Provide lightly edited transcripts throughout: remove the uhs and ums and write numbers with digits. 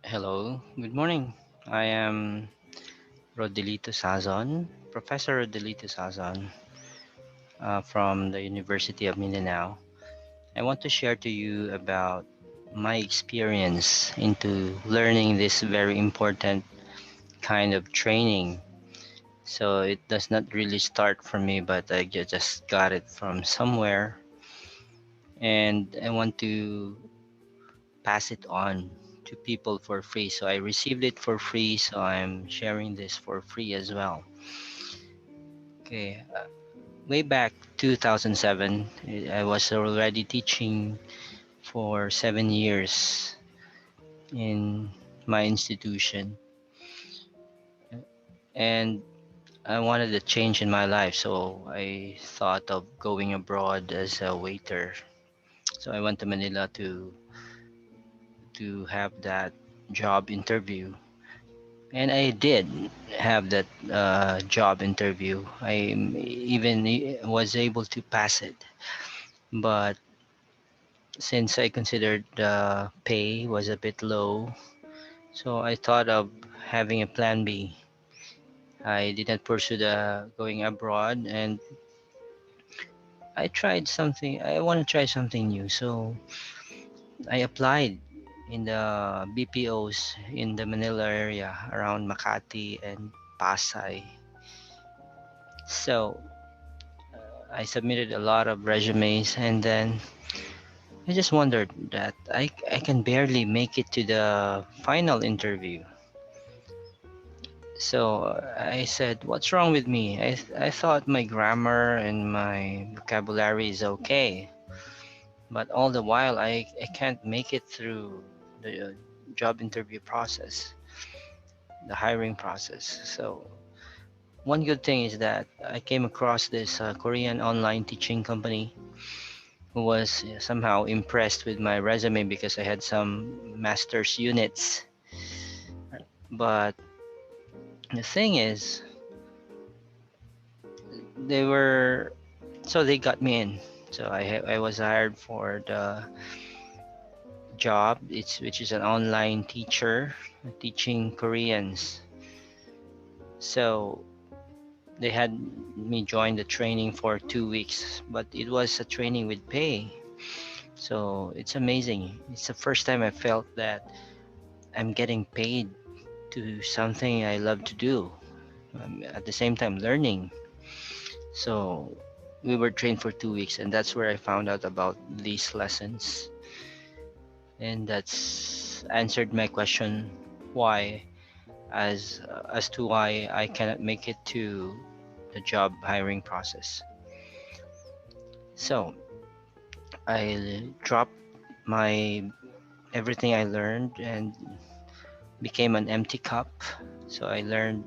Hello, good morning. I am Rodelito Sazon, Professor Rodelito Sazon from the University of Mindanao. I want to share to you about my experience into learning this very important kind of training. So it does not really start from me, but I just got it from somewhere, and I want to pass it on to people for free. So I received it for free, so I'm sharing this for free as well. Okay, way back 2007, I was already teaching for 7 years in my institution, and I wanted a change in my life, so I thought of going abroad as a waiter. So I went to Manila to have that job interview, and I did have that job interview. I even was able to pass it, but since I considered the pay was a bit low, so I thought of having a plan B. I didn't pursue the going abroad, and I tried something. I want to try something new, so I applied in the BPOs in the Manila area around Makati and Pasay. So I submitted a lot of resumes, and then I just wondered that I can barely make it to the final interview. So I said, "What's wrong with me? I thought my grammar and my vocabulary is okay, but all the while I can't make it through the job interview process, the hiring process." So one good thing is that I came across this Korean online teaching company who was somehow impressed with my resume because I had some master's units. But the thing is, they were so they got me in. So I was hired for the job. It's which is an online teacher teaching Koreans. So they had me join the training for 2 weeks, but it was a training with pay. So it's amazing. It's the first time I felt that I'm getting paid to something I love to do. At the same time learning. So we were trained for 2 weeks, and that's where I found out about these lessons. And that's answered my question why as to why I cannot make it to the job hiring process. So I dropped my everything I learned and became an empty cup. So I learned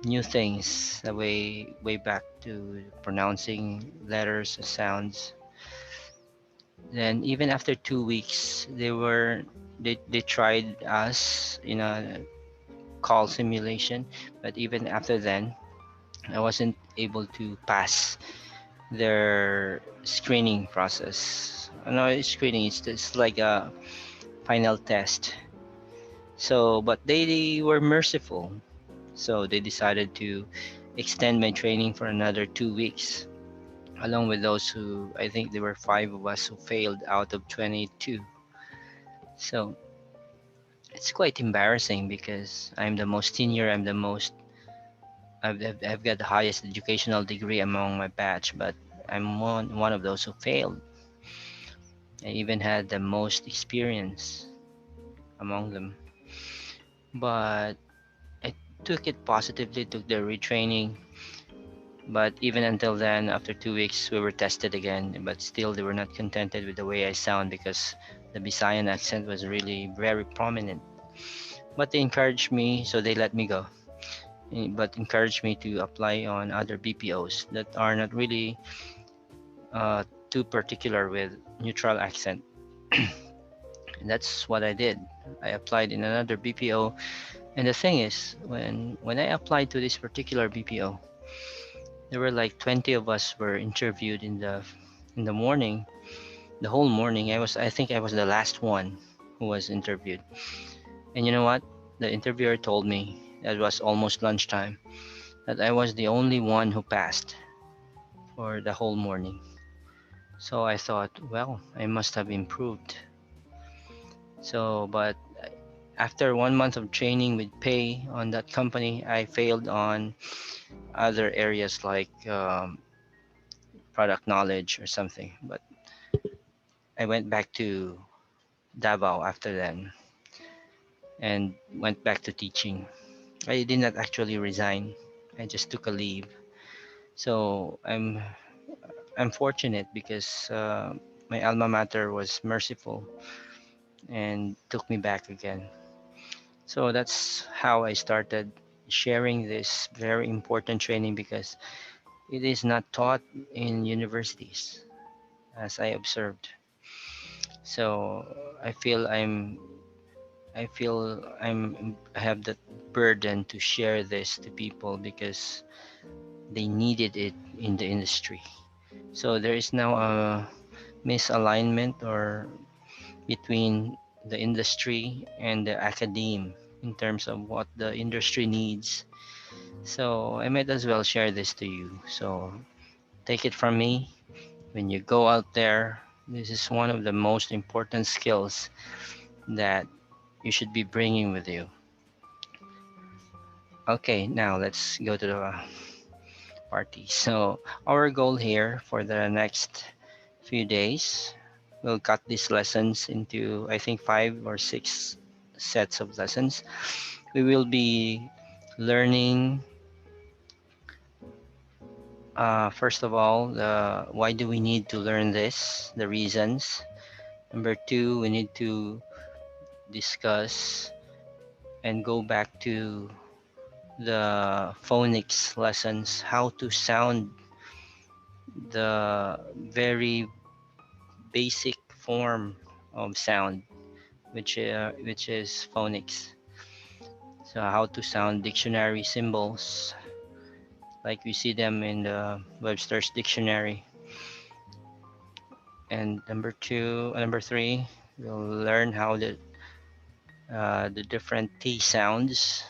new things the way back to pronouncing letters, sounds. Then even after 2 weeks, they tried us in a call simulation, but even after then, I wasn't able to pass their screening process. No, it's screening. It's just like a final test. So, but they were merciful. So they decided to extend my training for another 2 weeks, along with those who I think there were five of us who failed out of 22. So it's quite embarrassing because I'm the most senior. I've got the highest educational degree among my batch, but I'm one of those who failed. I even had the most experience among them. But I took it positively, took the retraining. But even until then, after 2 weeks, we were tested again. But still, they were not contented with the way I sound because the Visayan accent was really very prominent. But they encouraged me, so they let me go. But encouraged me to apply on other BPOs that are not really too particular with neutral accent. And that's what I did. I applied in another BPO, and the thing is, when I applied to this particular BPO, there were like 20 of us were interviewed in the morning, the whole morning. I think I was the last one who was interviewed. And you know what? The interviewer told me that was almost lunchtime that I was the only one who passed for the whole morning. So I thought, well, I must have improved. So, but after 1 month of training with pay on that company, I failed on other areas like product knowledge or something. But I went back to Davao after then and went back to teaching. I did not actually resign. I just took a leave. So I'm fortunate because my alma mater was merciful and took me back again. So that's how I started sharing this very important training because it is not taught in universities, as I observed. So I feel I have that burden to share this to people because they needed it in the industry. So there is now a misalignment or between the industry and the academe in terms of what the industry needs. So I might as well share this to you. So take it from me. When you go out there, this is one of the most important skills that you should be bringing with you. Okay, now let's go to the party. So our goal here for the next few days, we'll cut these lessons into I think 5 or 6 sets of lessons. We will be learning first of all why do we need to learn this, the reasons. Number two, we need to discuss and go back to the phonics lessons, how to sound the very basic form of sound, which is phonics. So how to sound dictionary symbols, like we see them in the Webster's dictionary. And number three, we'll learn how the different T sounds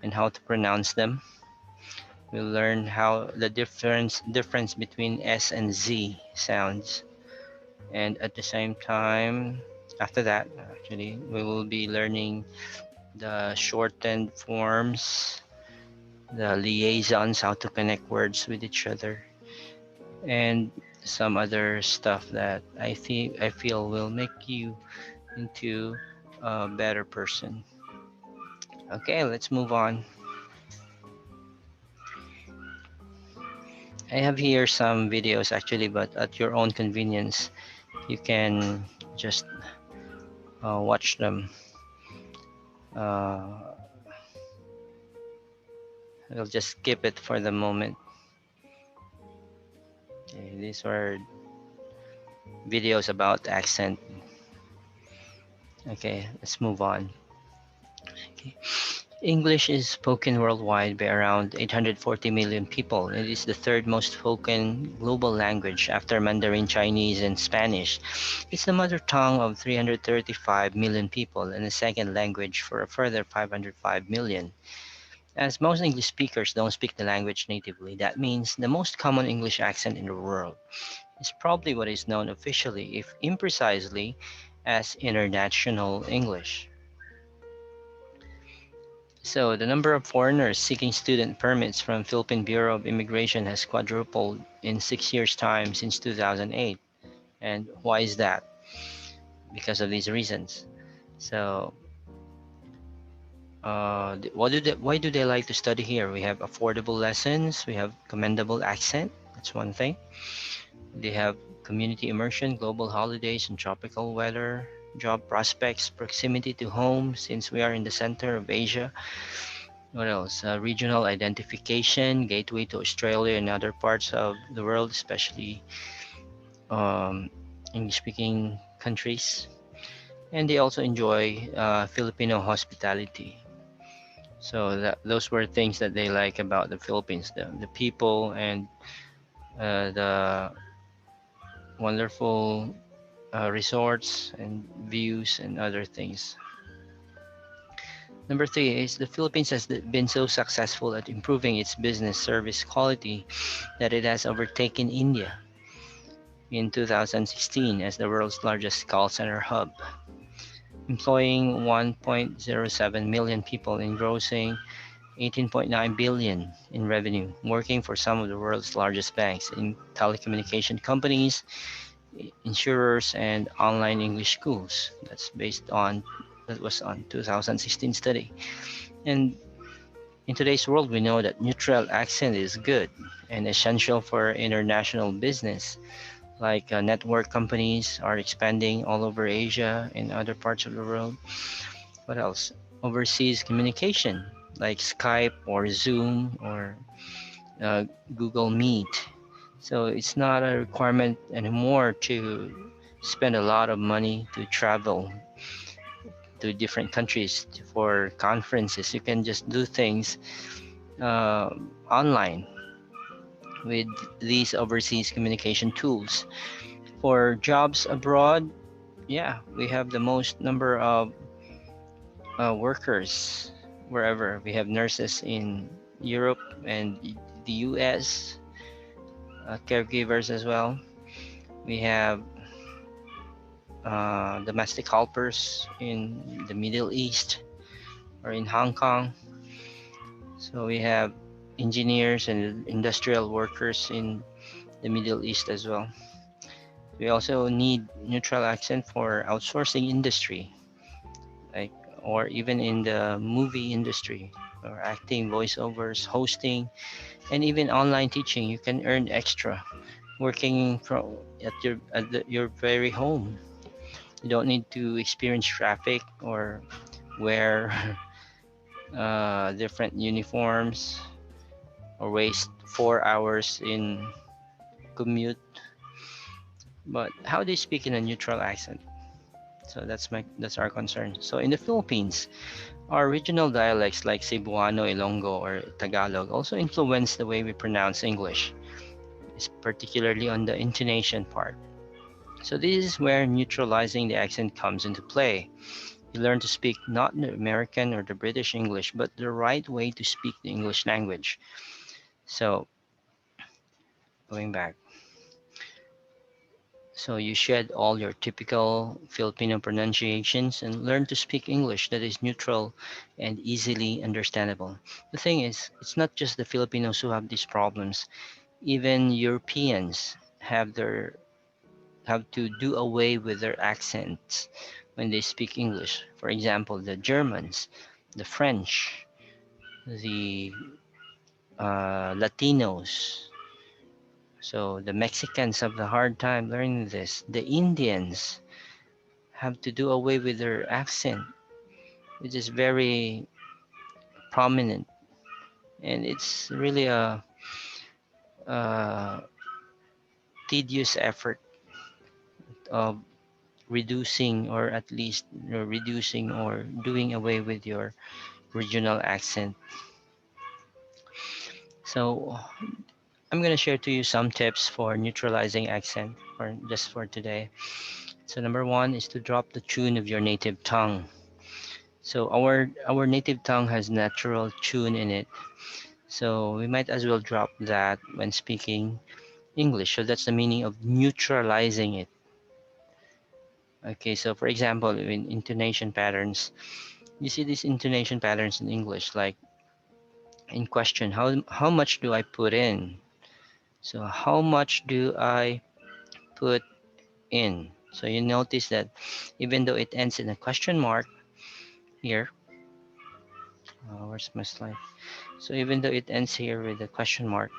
and how to pronounce them. We'll learn how the difference between S and Z sounds. And at the same time, after that, actually, we will be learning the shortened forms, the liaisons, how to connect words with each other, and some other stuff that I feel will make you into a better person. Okay, let's move on. I have here some videos actually, but at your own convenience, you can just watch them. Uh, I'll just skip it for the moment. Okay, these were videos about accent. Okay, let's move on. Okay. English is spoken worldwide by around 840 million people. It is the third most spoken global language after Mandarin Chinese and Spanish. It's the mother tongue of 335 million people and the second language for a further 505 million. As most English speakers don't speak the language natively, that means the most common English accent in the world is probably what is known officially, if imprecisely, as International English. So, the number of foreigners seeking student permits from Philippine Bureau of Immigration has quadrupled in 6 years' time since 2008. And why is that? Because of these reasons. So, why do they like to study here? We have affordable lessons, we have commendable accent, that's one thing. They have community immersion, global holidays, and tropical weather, job prospects, proximity to home since we are in the center of Asia. What else? Regional identification, gateway to Australia and other parts of the world, especially um, English speaking countries. And they also enjoy Filipino hospitality. So those were things that they like about the Philippines, the people and the wonderful resorts and views and other things. Number three is the Philippines has been so successful at improving its business service quality that it has overtaken India in 2016 as the world's largest call center hub, employing 1.07 million people, engrossing 18.9 billion in revenue, working for some of the world's largest banks in telecommunication companies, insurers, and online English schools. That was on 2016 study. And in today's world, we know that neutral accent is good and essential for international business. Like network companies are expanding all over Asia and other parts of the world. What else? Overseas communication, like Skype or Zoom or uh, Google Meet. So it's not a requirement anymore to spend a lot of money to travel to different countries for conferences. You can just do things online with these overseas communication tools. For jobs abroad, yeah, we have the most number of workers wherever. We have nurses in Europe and the US, caregivers as well. We have domestic helpers in the Middle East or in Hong Kong. So we have engineers and industrial workers in the Middle East as well. We also need neutral accent for outsourcing industry, like or even in the movie industry, or acting, voiceovers, hosting, and even online teaching. You can earn extra working from your very home. You don't need to experience traffic or wear different uniforms or waste 4 hours in commute. But how do you speak in a neutral accent? So that's our concern. So in the Philippines, our regional dialects like Cebuano, Ilonggo, or Tagalog also influence the way we pronounce English, particularly on the intonation part. So this is where neutralizing the accent comes into play. You learn to speak not the American or the British English, but the right way to speak the English language. So going back, so you shed all your typical Filipino pronunciations and learn to speak English that is neutral and easily understandable. The thing is, it's not just the Filipinos who have these problems. Even Europeans have to do away with their accents when they speak English. For example, the Germans, the French, the Latinos. So the Mexicans have a hard time learning this. The Indians have to do away with their accent, which is very prominent, and it's really a tedious effort of reducing or at least reducing or doing away with your regional accent. So I'm gonna share to you some tips for neutralizing accent for just for today. So number one is to drop the tune of your native tongue. So our native tongue has natural tune in it. So we might as well drop that when speaking English. So that's the meaning of neutralizing it. Okay, so for example, in intonation patterns, you see these intonation patterns in English, like in question, how much do I put in? So how much do I put in? So you notice that even though it ends in a question mark here, where's my slide? So even though it ends here with a question mark,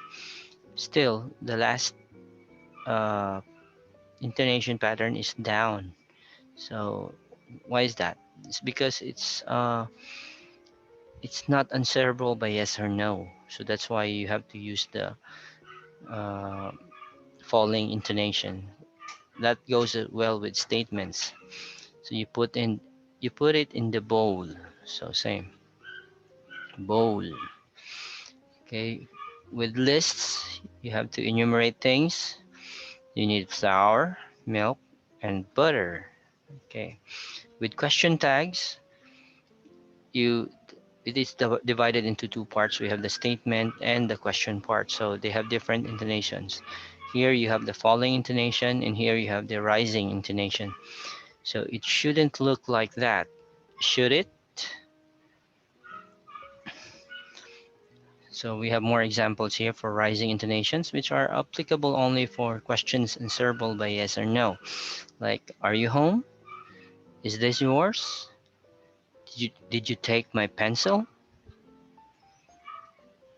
still the last uh, intonation pattern is down. So why is that? It's because it's not answerable by yes or no. So that's why you have to use the uh, falling intonation. That goes well with statements. So you put it in the bowl. So same bowl. Okay. With lists, you have to enumerate things. You need flour, milk, and butter. Okay. With question tags, you it is divided into two parts. We have the statement and the question part, so they have different intonations. Here you have the falling intonation, and here you have the rising intonation. So it shouldn't look like that, should it? So we have more examples here for rising intonations, which are applicable only for questions answerable by yes or no. Like, are you home? Is this yours? Did you take my pencil?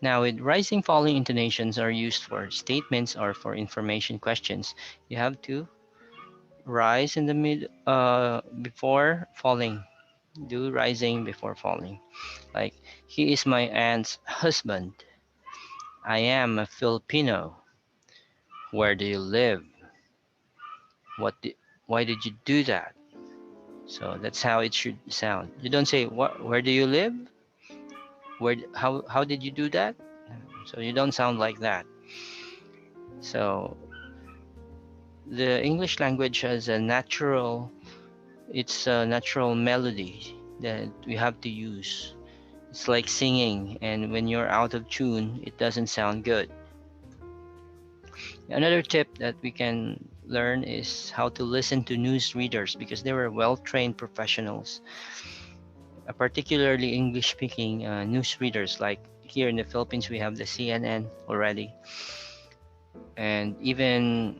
Now, with rising falling intonations are used for statements or for information questions. You have to rise in the mid before falling. Do rising before falling. Like, he is my aunt's husband. I am a Filipino. Where do you live? What did, why did you do that? So that's how it should sound. You don't say what where do you live? How did you do that? So you don't sound like that. So the English language has a natural it's a natural melody that we have to use. It's like singing, and when you're out of tune, it doesn't sound good. Another tip that we can learn is how to listen to news readers because they were well trained professionals, particularly English speaking news readers. Like here in the Philippines, we have the CNN already, and even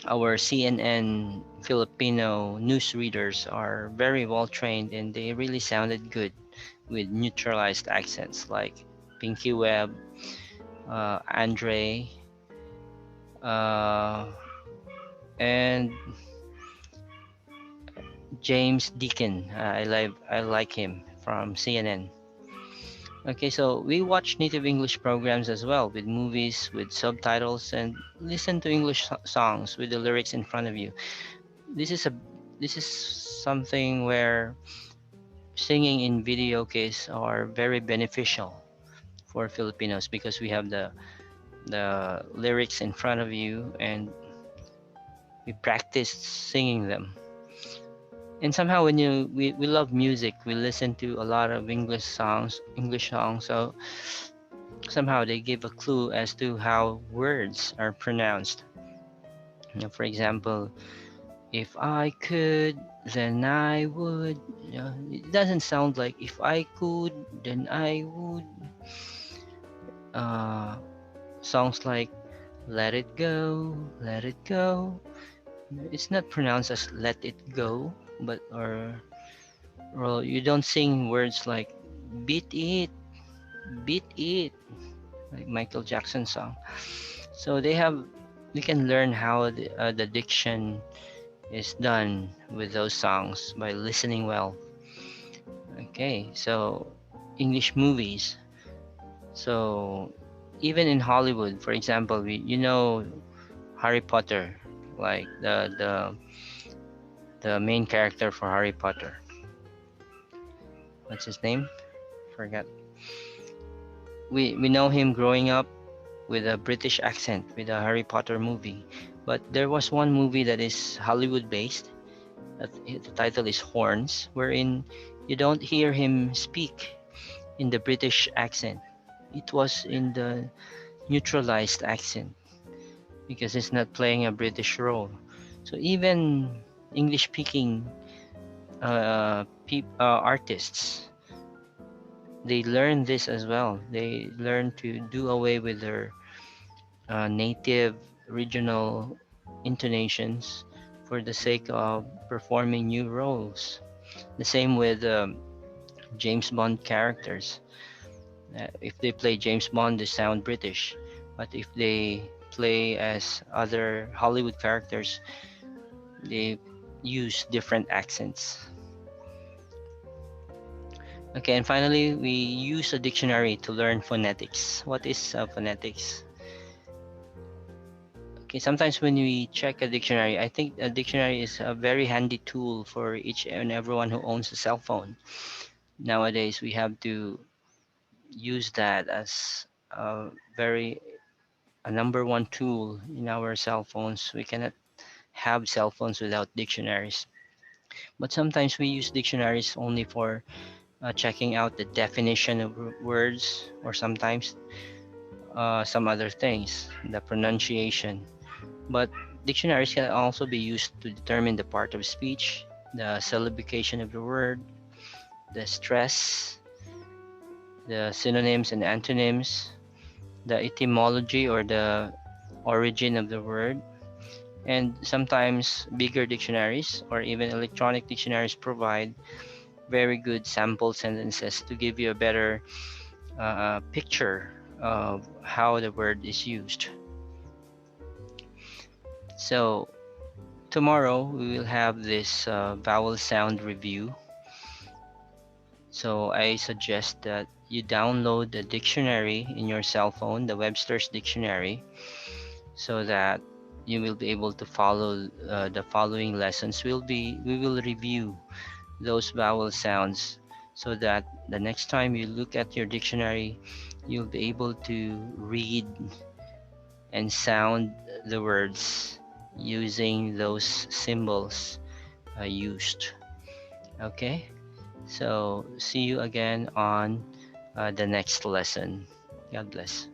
our CNN Filipino news readers are very well trained and they really sounded good with neutralized accents like Pinky Webb, Andre, uh, and James Deacon. I like him from CNN. Okay, so we watch native English programs as well with movies with subtitles and listen to English songs with the lyrics in front of you. This is a this is something where singing in video case are very beneficial for Filipinos because we have the lyrics in front of you and we practice singing them. And somehow when we love music, we listen to a lot of English songs, so somehow they give a clue as to how words are pronounced. For example, if I could, then I would. It doesn't sound like if I could, then I would. Uh, Songs like let it go, let it go. It's not pronounced as let it go, but or well, you don't sing words like beat it, like Michael Jackson song. So we can learn how the diction is done with those songs by listening well. Okay, so English movies. So even in Hollywood, for example, Harry Potter, like the main character for Harry Potter. What's his name? Forgot. We know him growing up with a British accent with a Harry Potter movie, but there was one movie that is Hollywood based. The title is Horns, wherein you don't hear him speak in the British accent. It was in the neutralized accent because he's not playing a British role. So even English speaking artists, they learn this as well. They learn to do away with their native regional intonations for the sake of performing new roles. The same with James Bond characters. If they play James Bond, they sound British, but if they play as other Hollywood characters, they use different accents. Okay, and finally, we use a dictionary to learn phonetics. What is phonetics? Okay, sometimes when we check a dictionary, I think a dictionary is a very handy tool for each and everyone who owns a cell phone. Nowadays, we have to use that as very a number one tool in our cell phones. We cannot have cell phones without dictionaries. But sometimes we use dictionaries only for checking out the definition of words, or sometimes some other things, the pronunciation. But dictionaries can also be used to determine the part of speech, the syllabification of the word, the stress, the synonyms and antonyms, the etymology or the origin of the word. And sometimes bigger dictionaries or even electronic dictionaries provide very good sample sentences to give you a better picture of how the word is used. So tomorrow we will have this vowel sound review. So I suggest that you download the dictionary in your cell phone, the Webster's dictionary, so that you will be able to follow the following lessons. We will review those vowel sounds so that the next time you look at your dictionary, you'll be able to read and sound the words using those symbols used. Okay, so see you again on the next lesson. God bless.